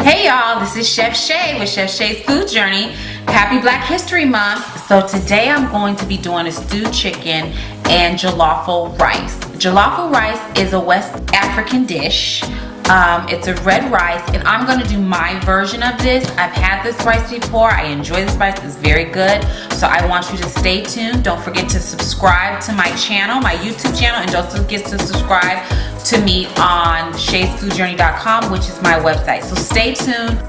Hey y'all, this is Chef Shay with Chef Shay's Food Journey. Happy Black History Month. So today I'm going to be doing a stewed chicken and jollof rice. Jollof rice is a West African dish. It's a red rice, and I'm going to do my version of this. I've had this rice before. I enjoy this rice. It's very good. So I want you to stay tuned. Don't forget to subscribe to my channel, my YouTube channel, and don't forget to subscribe to me on ShaysFoodJourney.com, which is my website. So stay tuned.